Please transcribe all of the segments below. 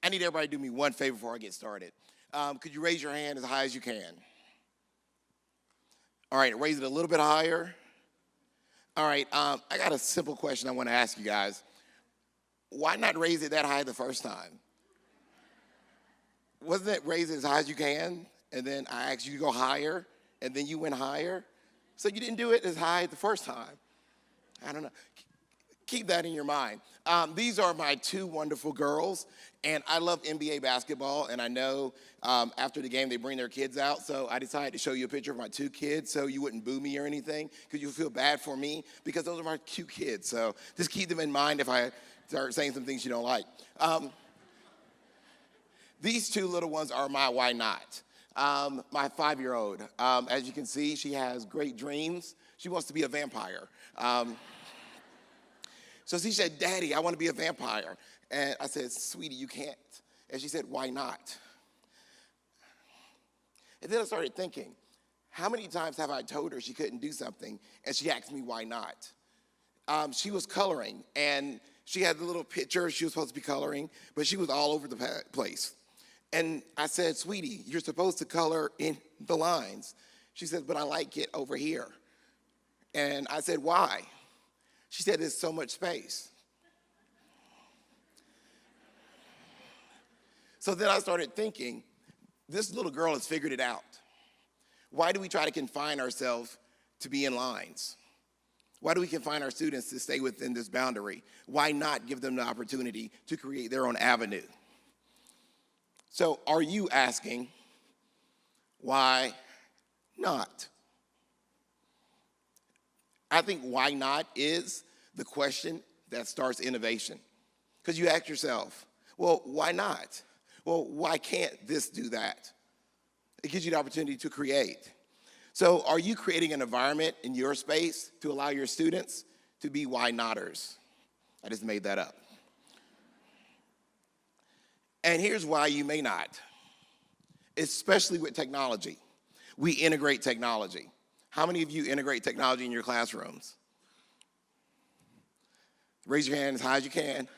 I need everybody to do me one favor before I get started. Could you raise your hand as high as you can? All right, raise it a little bit higher. All right, I got a simple question I want to ask you guys. Why not raise it that high the first time? Wasn't it raise it as high as you can, and then I asked you to go higher, and then you went higher? So you didn't do it as high the first time. I don't know. Keep that in your mind. These are my two wonderful girls, and I love NBA basketball, and I know after the game they bring their kids out, so I decided to show you a picture of my two kids so you wouldn't boo me or anything, because you feel bad for me, because those are my cute kids. So just keep them in mind if I start saying some things you don't like. These two little ones are my why not. My 5-year-old, as you can see, she has great dreams. She wants to be a vampire. So she said, Daddy, I want to be a vampire. And I said, sweetie, you can't. And she said, why not? And then I started thinking, how many times have I told her she couldn't do something, and she asked me why not? She was coloring, and she had the little picture she was supposed to be coloring, but she was all over the place. And I said, sweetie, you're supposed to color in the lines. She said, but I like it over here. And I said, why? She said, there's so much space. So then I started thinking, this little girl has figured it out. Why do we try to confine ourselves to be in lines? Why do we confine our students to stay within this boundary? Why not give them the opportunity to create their own avenue? So are you asking, why not? I think why not is the question that starts innovation. Because you ask yourself, well, why not? Well, why can't this do that? It gives you the opportunity to create. So are you creating an environment in your space to allow your students to be why notters? I just made that up. And here's why you may not, especially with technology. We integrate technology. How many of you integrate technology in your classrooms? Raise your hand as high as you can.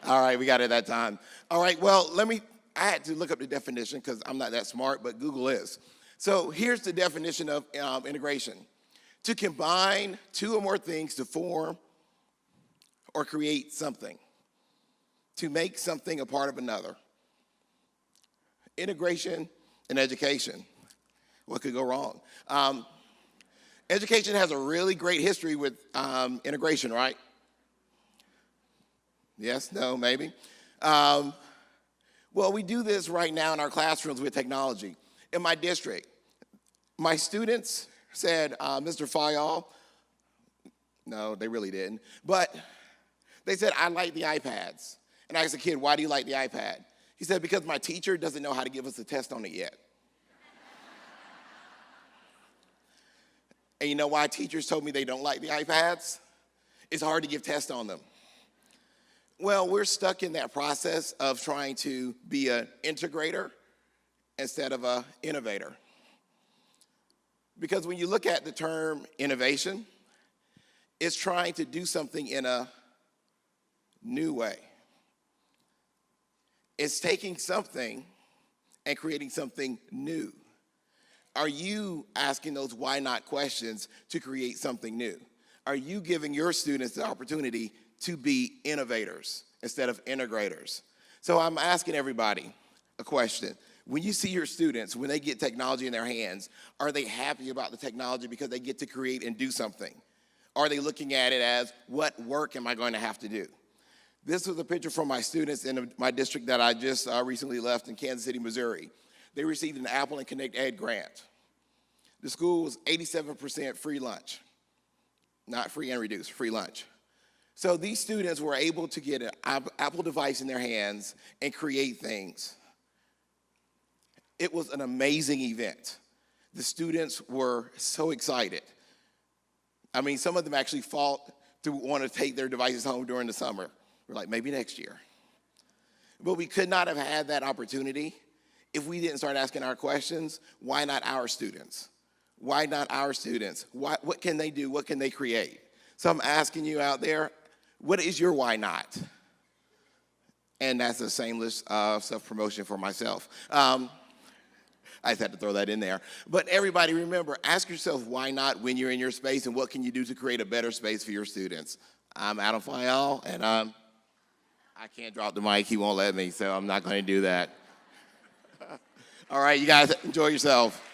All right, we got it that time. All right, well, I had to look up the definition because I'm not that smart, but Google is. So here's the definition of integration. To combine two or more things to form or create something. To make something a part of another. Integration in education. What could go wrong? Education has a really great history with integration, right? Yes, no, maybe. Well, we do this right now in our classrooms with technology. In my district, my students said, Mr. Phyall, no, they really didn't, but they said, I like the iPads. And I asked the kid, why do you like the iPad? He said, because my teacher doesn't know how to give us a test on it yet. And you know why teachers told me they don't like the iPads? It's hard to give tests on them. Well, we're stuck in that process of trying to be an integrator instead of an innovator. Because when you look at the term innovation, it's trying to do something in a new way. It's taking something and creating something new. Are you asking those why not questions to create something new? Are you giving your students the opportunity to be innovators instead of integrators? So I'm asking everybody a question. When you see your students, when they get technology in their hands, are they happy about the technology because they get to create and do something? Are they looking at it as, what work am I going to have to do? This was a picture from my students in my district that I just recently left in Kansas City, Missouri. They received an Apple and Connect Ed grant. The school was 87% free lunch. Not free and reduced, free lunch. So these students were able to get an Apple device in their hands and create things. It was an amazing event. The students were so excited. I mean, some of them actually fought to want to take their devices home during the summer. We're like, maybe next year. But we could not have had that opportunity if we didn't start asking our questions. Why not our students? Why not our students? What can they do? What can they create? So I'm asking you out there, what is your why not? And that's a shameless self-promotion for myself. I just had to throw that in there. But everybody remember, ask yourself why not when you're in your space, and what can you do to create a better space for your students. I'm Adam Phyall, and I can't drop the mic. He won't let me, so I'm not going to do that. All right, you guys enjoy yourself.